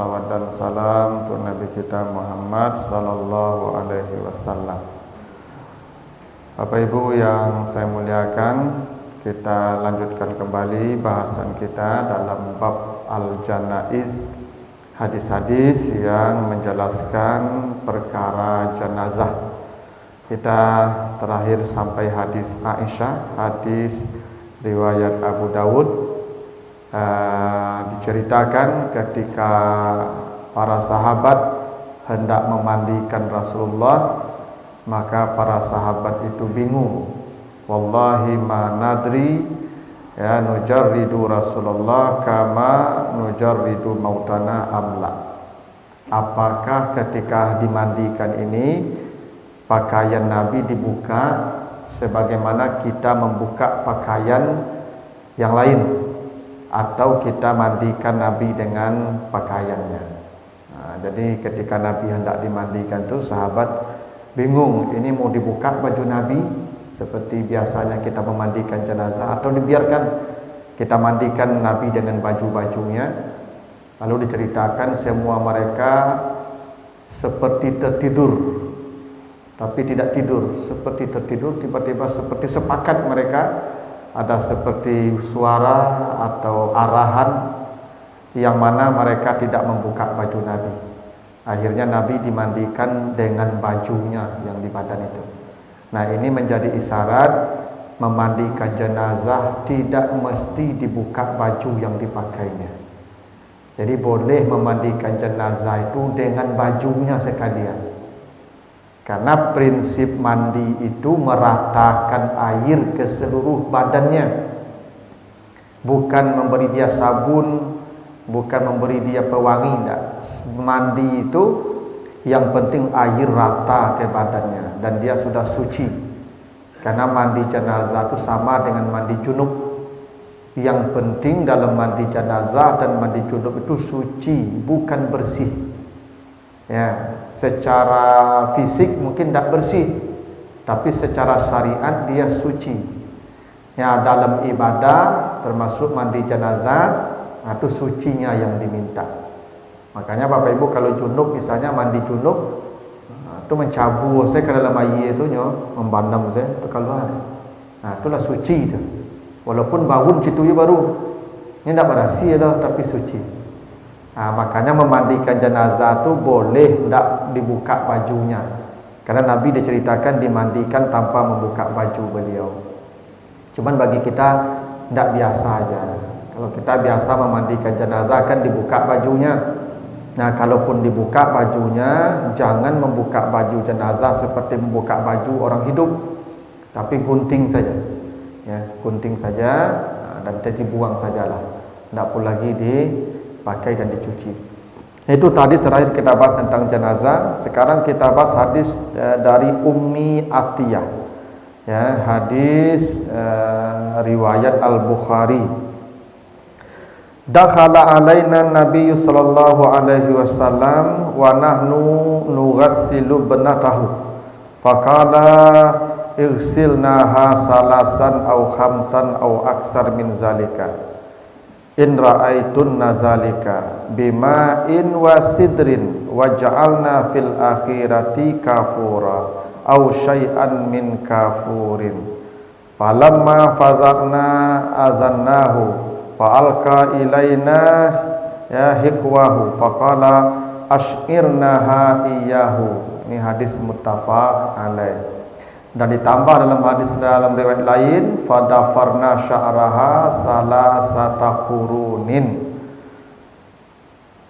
salawat dan salam untuk Nabi kita Muhammad sallallahu alaihi wasallam. Bapak Ibu yang saya muliakan, kita lanjutkan kembali bahasan kita dalam bab al-janaiz, hadis-hadis yang menjelaskan perkara jenazah. Kita terakhir sampai hadis Aisyah, hadis riwayat Abu Dawud. Diceritakan ketika para sahabat hendak memandikan Rasulullah, maka para sahabat itu bingung. Wallahi ma nadri ya nujarridu Rasulullah kama nujarridu mautana amla. Apakah ketika dimandikan ini pakaian Nabi dibuka sebagaimana kita membuka pakaian yang lain, atau kita mandikan Nabi dengan pakaiannya. Jadi ketika Nabi hendak dimandikan itu sahabat bingung, ini mau dibuka baju Nabi seperti biasanya kita memandikan jenazah, atau dibiarkan kita mandikan Nabi dengan baju-bajunya. Lalu diceritakan semua mereka seperti tertidur, tapi tidak tidur. Seperti tertidur, tiba-tiba seperti sepakat mereka, ada seperti suara atau arahan yang mana mereka tidak membuka baju Nabi. Akhirnya Nabi dimandikan dengan bajunya yang di badan itu. Nah, ini menjadi isyarat memandikan jenazah tidak mesti dibuka baju yang dipakainya. Jadi boleh memandikan jenazah itu dengan bajunya sekalian. Karena prinsip mandi itu meratakan air ke seluruh badannya, bukan memberi dia sabun, bukan memberi dia pewangi. Tidak. Mandi itu yang penting air rata ke badannya dan dia sudah suci. Karena mandi jenazah itu sama dengan mandi junub. Yang penting dalam mandi jenazah dan mandi junub itu suci, bukan bersih. Ya, secara fisik mungkin tidak bersih, tapi secara syariat dia suci. Ya, dalam ibadah termasuk mandi jenazah, itu sucinya yang diminta. Makanya Bapak Ibu kalau junub, misalnya mandi junub, itu mencabur saya ke dalam air itu membandam saya itu keluar. Nah, itulah suci itu. Walaupun bangun situ baru, ini tidak berasi dah, tapi suci. Nah, makanya memandikan jenazah itu boleh tidak dibuka bajunya, karena Nabi diceritakan dimandikan tanpa membuka baju beliau. Cuman bagi kita tidak biasa aja. Kalau kita biasa memandikan jenazah kan dibuka bajunya. Nah, kalaupun dibuka bajunya, jangan membuka baju jenazah seperti membuka baju orang hidup, tapi gunting saja, ya, gunting saja dan dibuang sajalah. Tidak pun lagi dipakai dan dicuci. Itu tadi terakhir kita bahas tentang jenazah. Sekarang kita bahas hadis dari Ummi Atiyah, ya, hadis riwayat Al-Bukhari. Dakhala alaina Nabi sallallahu alaihi wasallam wa nahnu nughassilu ibnatahu faqala igsilnaha salasan aw khamsan aw aksar min zalika in ra'aitun nazalika bima'in wa sidrin wa ja'alna fil akhirati kafura aw syai'an min kafurin falamma fazaqna azannahu fa'alqa ilaina ya hikwahu faqala ash'irnaha iyahu. Ini hadis muttafaq alaih. Dan ditambah dalam riwayat lain fadafarna sya'raha salasata qurunin.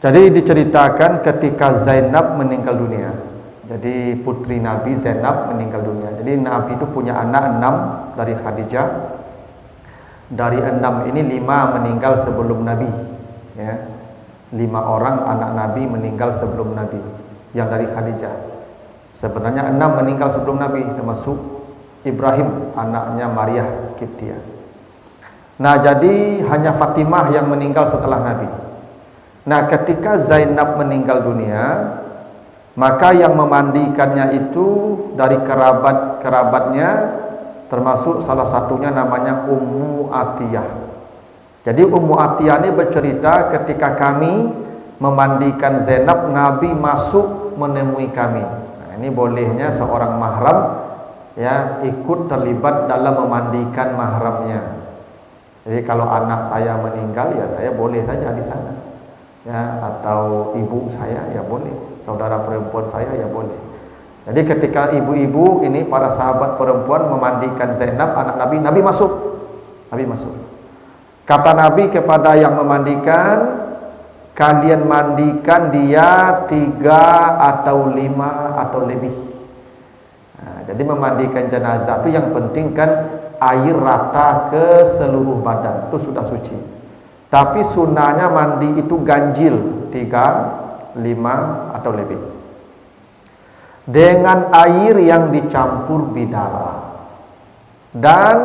Jadi diceritakan ketika Zainab meninggal dunia. Jadi putri Nabi Zainab meninggal dunia. Jadi Nabi itu punya anak 6 dari Khadijah. Dari 6 ini 5 meninggal sebelum Nabi, ya. 5 orang anak Nabi meninggal sebelum Nabi, yang dari Khadijah. Sebenarnya 6 meninggal sebelum Nabi, termasuk Ibrahim, anaknya Maria Kiptiah. Nah, jadi hanya Fatimah yang meninggal setelah Nabi. Nah, ketika Zainab meninggal dunia, maka yang memandikannya itu dari kerabatnya, termasuk salah satunya namanya Ummu Atiyah. Jadi Ummu Atiyah ini bercerita ketika kami memandikan Zainab, Nabi masuk menemui kami. Nah, ini bolehnya seorang mahram ya ikut terlibat dalam memandikan mahramnya. Jadi kalau anak saya meninggal ya saya boleh saja di sana. Ya, atau ibu saya ya boleh, saudara perempuan saya ya boleh. Jadi ketika ibu-ibu ini para sahabat perempuan memandikan Zainab anak Nabi, Nabi masuk. Nabi masuk. Kata Nabi kepada yang memandikan, kalian mandikan dia 3 atau 5 atau lebih. Nah, jadi memandikan jenazah itu yang penting kan air rata ke seluruh badan, itu sudah suci. Tapi sunnahnya mandi itu ganjil 3, 5 atau lebih. Dengan air yang dicampur bidara. Dan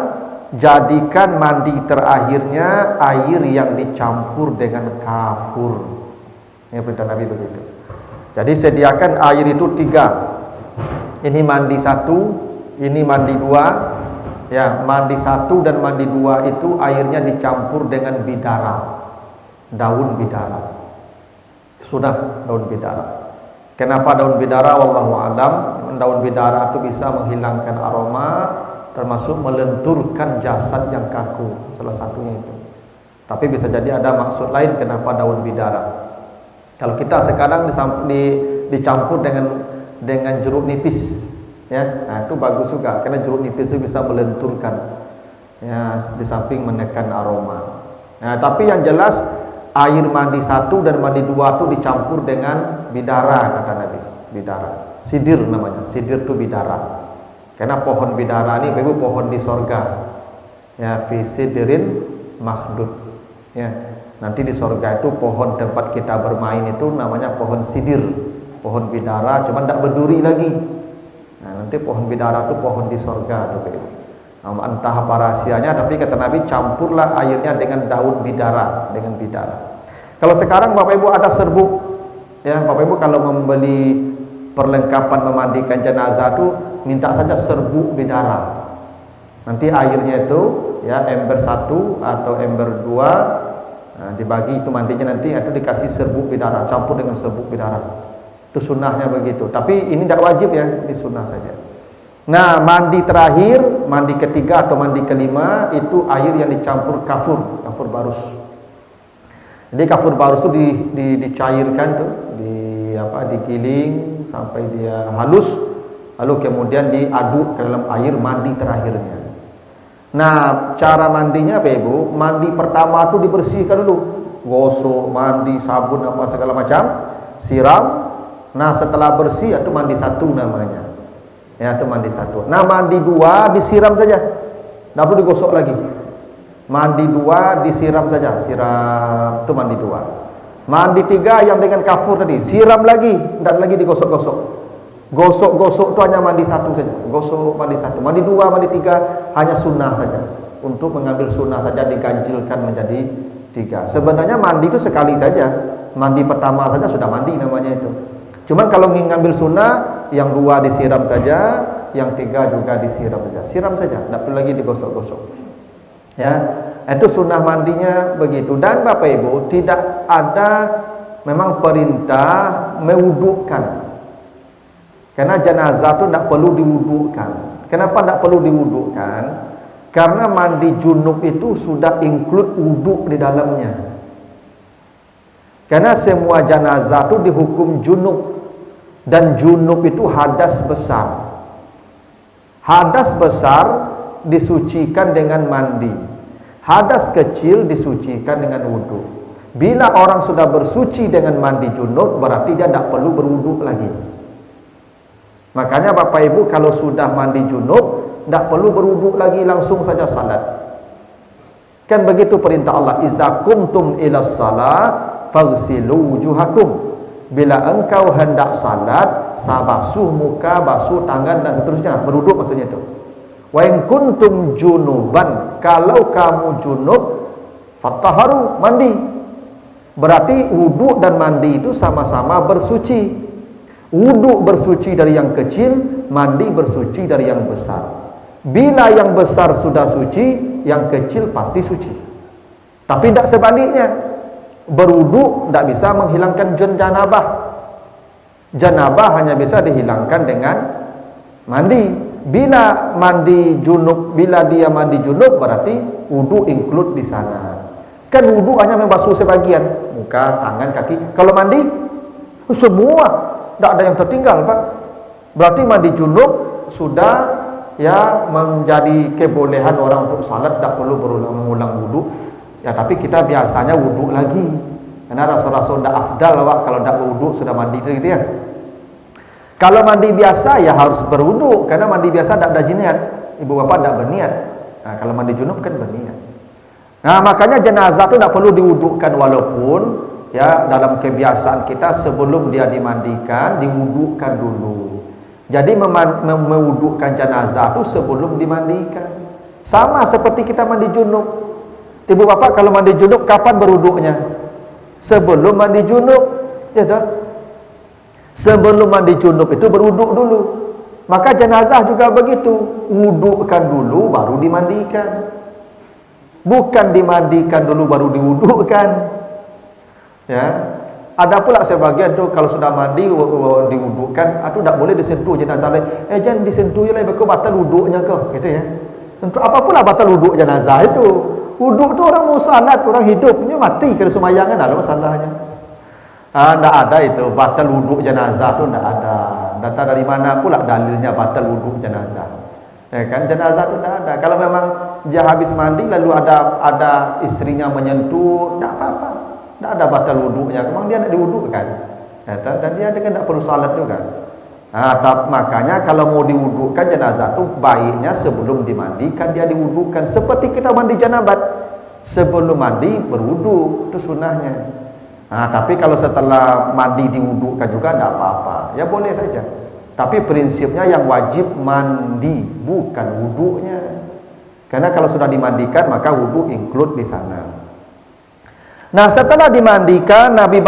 jadikan mandi terakhirnya air yang dicampur dengan kafur. Ini perintah Nabi begitu. Jadi sediakan air itu 3. Ini mandi 1, ini mandi 2. Ya, mandi 1 dan mandi 2 itu airnya dicampur dengan bidara, daun bidara. Sudah daun bidara. Kenapa daun bidara? Wallahu a'lam. Daun bidara itu bisa menghilangkan aroma, termasuk melenturkan jasad yang kaku, salah satunya itu. Tapi bisa jadi ada maksud lain kenapa daun bidara. Kalau kita sekarang dicampur dengan jeruk nipis, ya, nah itu bagus juga karena jeruk nipis itu bisa melenturkan, ya, di samping menekan aroma. Nah, tapi yang jelas air mandi 1 dan mandi 2 itu dicampur dengan bidara kata Nabi, bidara. Sidir namanya, sidir itu bidara. Karena pohon bidara ini Ibu pohon di sorga. Ya, fi sidrin mahdud. Ya, nanti di sorga itu pohon tempat kita bermain itu namanya pohon sidir, pohon bidara, cuma tidak berduri lagi. Nah, nanti pohon bidara itu pohon di sorga itu Ibu. Entah apa rahasianya, tapi kata Nabi campurlah airnya dengan daun bidara, dengan bidara. Kalau sekarang Bapak Ibu ada serbuk, ya Bapak Ibu kalau membeli perlengkapan memandikan jenazah itu minta saja serbuk bidara. Nanti airnya itu ya ember 1 atau ember 2, nah, dibagi itu mandinya nanti itu dikasih serbuk bidara, campur dengan serbuk bidara. Itu sunnahnya begitu. Tapi ini tidak wajib ya, ini sunnah saja. Nah, mandi terakhir, mandi ketiga atau mandi kelima itu air yang dicampur kafur, kafur barus. Jadi kafur barus itu dicairkan tuh, digiling sampai dia halus, lalu kemudian diaduk ke dalam air mandi terakhirnya. Nah, cara mandinya apa Ibu? Mandi pertama itu dibersihkan dulu, gosok, mandi, sabun apa segala macam, siram. Nah, setelah bersih itu mandi 1 namanya. Ya, itu mandi 1. Nah, mandi 2 disiram saja, tidak perlu digosok lagi. Mandi 2 disiram saja, siram, itu mandi 2. Mandi 3 yang dengan kafur tadi, siram lagi, tidak lagi digosok-gosok. Gosok-gosok itu hanya mandi 1 saja, gosok mandi 1. Mandi 2, mandi 3 hanya sunnah saja. Untuk mengambil sunnah saja diganjilkan menjadi 3. Sebenarnya mandi itu sekali saja. Mandi pertama saja sudah mandi namanya itu. Cuman kalau ingin ngambil sunnah, yang 2 disiram saja, yang 3 juga disiram saja. Siram saja, tidak perlu lagi digosok-gosok. Ya, itu sunnah mandinya begitu. Dan Bapak Ibu tidak ada memang perintah mewudukkan. Karena jenazah itu tidak perlu diwudukkan. Kenapa tidak perlu diwudukkan? Karena mandi junub itu sudah include wuduk di dalamnya. Karena semua jenazah itu dihukum junub. Dan junub itu hadas besar. Hadas besar disucikan dengan mandi. Hadas kecil disucikan dengan wudhu. Bila orang sudah bersuci dengan mandi junub, berarti dia tidak perlu berwudhu lagi. Makanya Bapak Ibu kalau sudah mandi junub, tidak perlu berwudhu lagi, langsung saja salat. Kan begitu perintah Allah, "Iza kumtum ila salat faghsilu wujuhakum." Bila engkau hendak salat, basuh muka, basuh tangan dan seterusnya, berwudhu maksudnya itu. Wa in kuntum junuban, kalau kamu junub, fattaharu, mandi. Berarti wudhu dan mandi itu sama-sama bersuci. Wudhu bersuci dari yang kecil, mandi bersuci dari yang besar. Bila yang besar sudah suci, yang kecil pasti suci. Tapi tidak sebaliknya. berwudu tidak bisa menghilangkan janabah. Janabah hanya bisa dihilangkan dengan mandi. Bila dia mandi junub berarti wudu include di sana. Kan wudu hanya membasuh sebagian, muka, tangan, kaki. Kalau mandi semua, tidak ada yang tertinggal, Pak. Berarti mandi junub sudah ya menjadi kebolehan orang untuk salat, tidak perlu berulang-ulang wudu. Ya, tapi kita biasanya wudu lagi. Karena Rasul-Rasul tidak afdal, Pak, kalau tidak wudu sudah mandi gitu ya. Kalau mandi biasa ya harus berwudu, karena mandi biasa tidak ada niat. Ibu bapak tidak berniat. Nah, kalau mandi junub kan berniat. Nah, makanya jenazah itu tidak perlu diwudukan, walaupun ya dalam kebiasaan kita sebelum dia dimandikan diwudukan dulu. Jadi mewudukan jenazah itu sebelum dimandikan. Sama seperti kita mandi junub. Ibu bapak kalau mandi junub kapan berwuduknya? Sebelum mandi junub, ya toh? Sebelum mandi junub itu berwuduk dulu. Maka jenazah juga begitu, wudukkan dulu baru dimandikan. Bukan dimandikan dulu baru diwudukkan. Ya. Ada pula sebagian tuh kalau sudah mandi diwudukkan, itu tidak boleh disentuh jenazah lain. Jangan disentuh ya lah, batal wuduknya kau, gitu ya. Untuk apa pula batal wuduk jenazah itu? Wuduk itu orang mau salat, orang hidupnya mati kalau semayangan, ada masalahnya. Tidak ada itu batal wuduk jenazah itu, tidak ada. Data dari mana pula dalilnya batal wuduk jenazah? Ya kan, jenazah itu tidak ada. Kalau memang dia habis mandi lalu ada istrinya menyentuh, tidak apa-apa, tidak ada batal wuduknya. Memang dia tidak diwudukkan, ya, dan dia tidak perlu salat juga. Makanya kalau mau diwudukkan jenazah itu baiknya sebelum dimandikan dia diwudukkan. Seperti kita mandi janabat, sebelum mandi berwudu, itu sunnahnya. Tapi kalau setelah mandi diwudukan juga tidak apa-apa, ya boleh saja. Tapi prinsipnya yang wajib mandi, bukan wuduknya. Karena kalau sudah dimandikan maka wudu include di sana. Nah, setelah dimandikan Nabi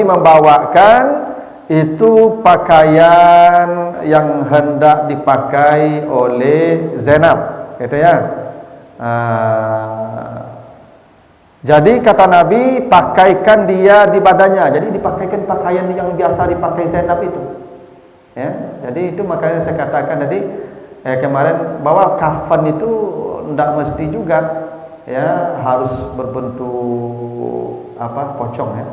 membawakan itu pakaian yang hendak dipakai oleh Zainab, gitu ya. Jadi kata Nabi, pakaikan dia di badannya. Jadi dipakaikan pakaian yang biasa dipakai Zainab itu. Ya, jadi itu makanya saya katakan tadi kemarin bahwa kafan itu tidak mesti juga ya harus berbentuk pocong ya.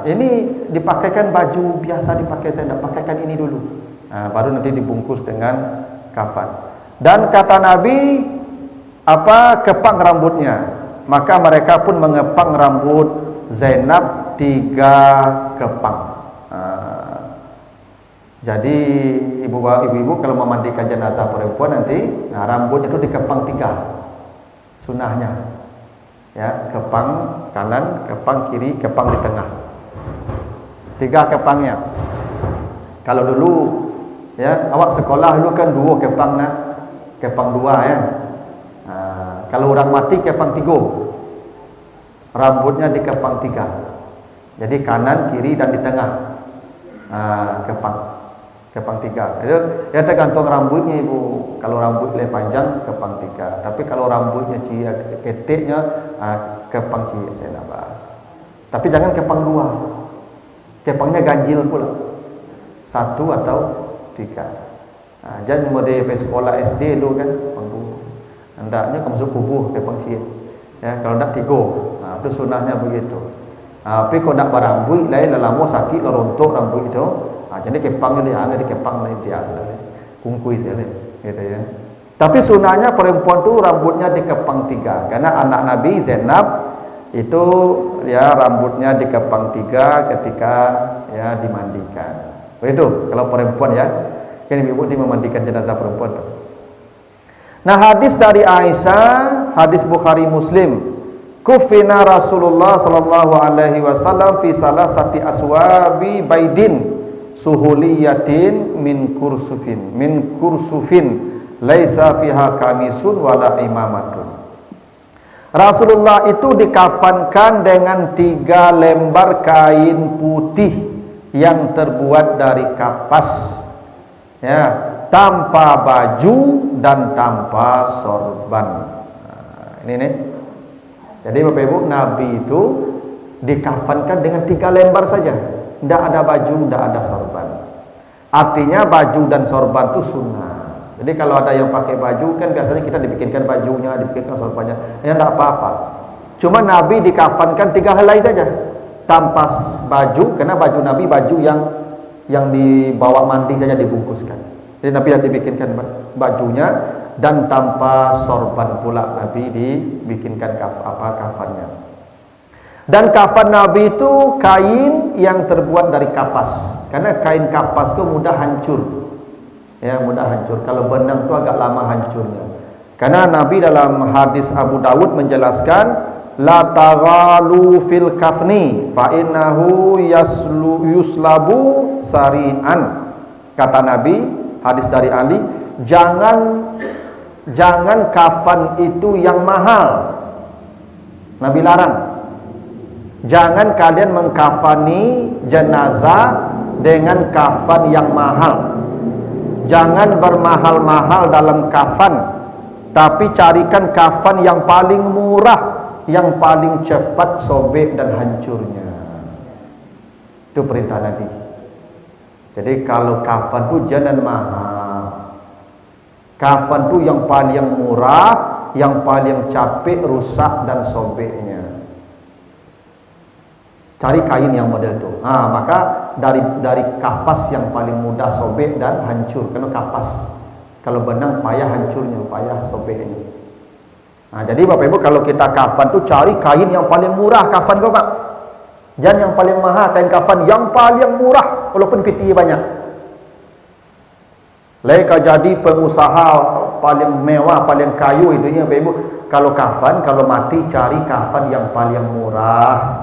Ini dipakaikan baju biasa dipakai Zainab, pakaikan ini dulu. Baru nanti dibungkus dengan kafan. Dan kata Nabi kepang rambutnya. Maka mereka pun mengepang rambut Zainab 3 kepang. Jadi ibu-ibu kalau memandikan jenazah perempuan nanti, rambutnya itu dikepang 3, sunnahnya. Ya, kepang kanan, kepang kiri, kepang di tengah. 3 kepangnya. Kalau dulu, ya awak sekolah dulu kan 2 kepang kepang 2 ya. Kalau orang mati kepang 3, rambutnya dikepang 3. Jadi kanan, kiri dan di tengah kepang 3. Itu ya tergantung rambutnya ibu. Kalau rambutnya panjang kepang 3. Tapi kalau rambutnya keteknya kepang senabah. Tapi jangan kepang 2. Kepangnya ganjil pula. 1 atau 3. Jangan mode sekolah SD dulu kan kepang 2. Hendaknya kamu masuk kubuh kepang ciet. Ya, kalau tidak 3. Itu sunnahnya begitu. Tapi kalau tidak berambut lain lama sakit rontok rambut itu. Jadi kepang dia ada di kepang lain dia kungkui dia gitu ya. Tapi sunnahnya perempuan tu rambutnya dikepang 3 karena anak Nabi Zainab itu ya rambutnya dikepang 3 ketika ya dimandikan. Begitu kalau perempuan ya. Kan ibu memandikan jenazah perempuan tu. Nah, hadis dari Aisyah, hadis Bukhari Muslim. Kufina Rasulullah sallallahu alaihi wasallam fi salasati aswabi baidin suhuliyatin min kursufin laisa fiha kamisun wala imamatun. Rasulullah itu dikafankan dengan 3 lembar kain putih yang terbuat dari kapas. Ya, tanpa baju dan tanpa sorban. Ini nih. Jadi Bapak Ibu, Nabi itu dikafankan dengan 3 lembar saja. Tidak ada baju, tidak ada sorban. Artinya baju dan sorban itu sunnah. Jadi kalau ada yang pakai baju, kan biasanya kita dibikinkan bajunya, dibikinkan sorbannya. Ya tidak apa-apa. Cuma Nabi dikafankan 3 helai saja, tanpa baju, karena baju Nabi baju yang dibawa mandi saja dibungkuskan. Jadi Nabi yang dibikinkan bajunya dan tanpa sorban pula Nabi dibikinkan kafannya. Dan kafan Nabi itu kain yang terbuat dari kapas, karena kain kapas itu mudah hancur. Ya, mudah hancur. Kalau benang itu agak lama hancurnya. Karena Nabi dalam hadis Abu Dawud menjelaskan, la taghalu fil kafni fa innahu yuslabu sari'an. Kata Nabi, hadis dari Ali, jangan kafan itu yang mahal. Nabi larang. Jangan kalian mengkafani jenazah dengan kafan yang mahal. Jangan bermahal-mahal dalam kafan, tapi carikan kafan yang paling murah, yang paling cepat sobek dan hancurnya. Itu perintah Nabi. Jadi kalau kafan itu jangan mahal. Kafan itu yang paling murah, yang paling capek rusak dan sobeknya. Cari kain yang model itu. Maka dari kapas yang paling mudah sobek dan hancur. Karena kapas, kalau benang payah hancurnya, payah sobeknya. Jadi Bapak Ibu, kalau kita kafan tuh cari kain yang paling murah kafan kau Pak. Jangan yang paling mahal, kain kafan yang paling murah walaupun piti banyak. Leka jadi pengusaha paling mewah, paling kayu itu ya Bapak Ibu. Kalau kafan, kalau mati cari kafan yang paling murah.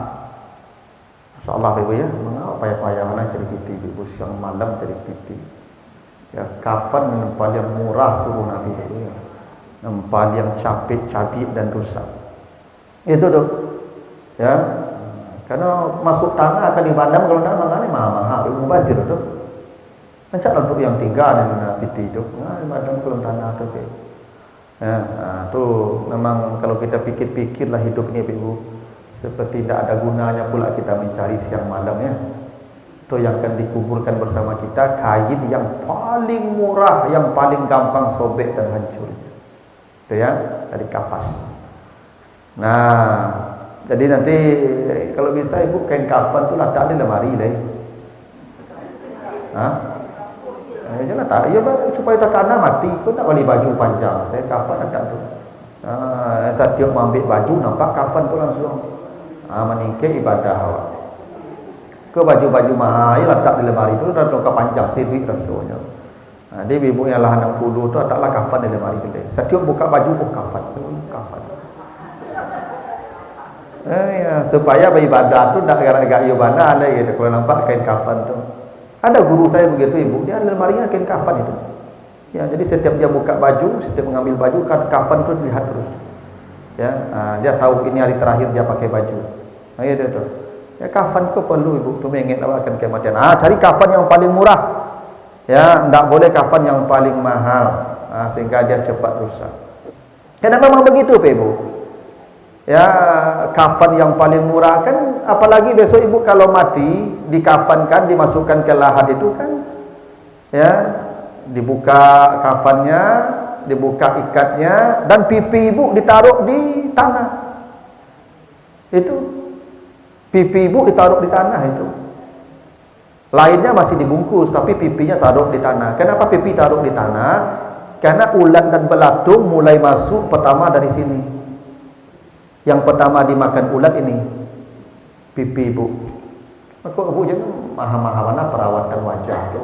Insyaallah Ibu ya, mengapa payah-payah mana cari piti Ibu, siang malam cari piti. Ya, kafan yang paling murah suruh Nabi itu ya. Yang paling capek dan rusak. Itu tuh. Ya. Karena masuk tanah akan dipandang kalau tanah mangane mahal-mahal, mubazir tuh. Mencak untuk yang tinggal dengan piti itu. Dipandang kalau tanah tuh. Ya, tuh memang kalau kita pikir-pikirlah hidup ini Ibu, seperti tidak ada gunanya pula kita mencari siang malam ya. Itu yang akan dikuburkan bersama kita kain yang paling murah, yang paling gampang sobek dan hancur. Itu ya, dari kapas. Nah, jadi nanti kalau bisa Ibu kain kafan itu letak di lemari lah. Jangan tak, ya supaya tak kena mati. Kau tak beli baju panjang. Saya kafan letak tu. Saya tiap ambil baju nampak kafan tu langsung. Meningkir ibadah awak. Ke baju-baju mahal letak di lemari itu dah ke panjang sibuk rasanya. Dia ibu yang lah 60 tu taklah kafan di lemari kita. Setiap buka baju kafan. Ya, supaya beribadah tu tak gara-gara ibadah ada gitu. Kalau nampak kain kafan tu. Ada guru saya begitu Ibu, dia ada lemarinya kain kafan itu. Ya, jadi setiap dia buka baju, setiap mengambil baju kafan tu dilihat terus. Ya, dia tahu ini hari terakhir dia pakai baju. Ya tu. Ya kafan tu perlu Ibu, tu mengingat akan kematian. Cari kafan yang paling murah. Ya, tidak boleh kafan yang paling mahal, sehingga dia cepat rusak. Karena memang begitu Pak Ibu. Ya, kafan yang paling murah kan, apalagi besok Ibu kalau mati dikafankan, dimasukkan ke lahat itu kan, ya, dibuka kafannya, dibuka ikatnya, dan pipi Ibu ditaruh di tanah. Itu pipi Ibu ditaruh di tanah itu. Lainnya masih dibungkus, tapi pipinya taruh di tanah. Kenapa pipi taruh di tanah? Karena ulat dan belatung mulai masuk pertama dari sini. Yang pertama dimakan ulat ini pipi Ibu. Maka Ibu jangan mahal-mahal mana perawatan wajah tu.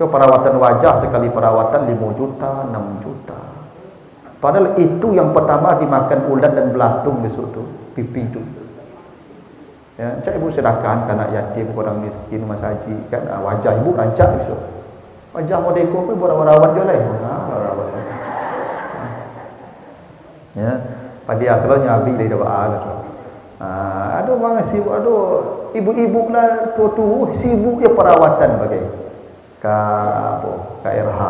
Perawatan wajah sekali perawatan 5 juta, 6 juta. Padahal itu yang pertama dimakan ulat dan belatung besok tu, pipi itu. Ya, cak Ibu sedekahkan anak yatim, orang miskin, masaji kan, wajah Ibu rancak besok. Wajah modeko pun berawat-awat je lah. Ya, pada asalnya Nabi dari doa lah. Aduh orang sibuk, aduh ibu-ibu lah tua-tua sibuk ya perawatan bagai ka RH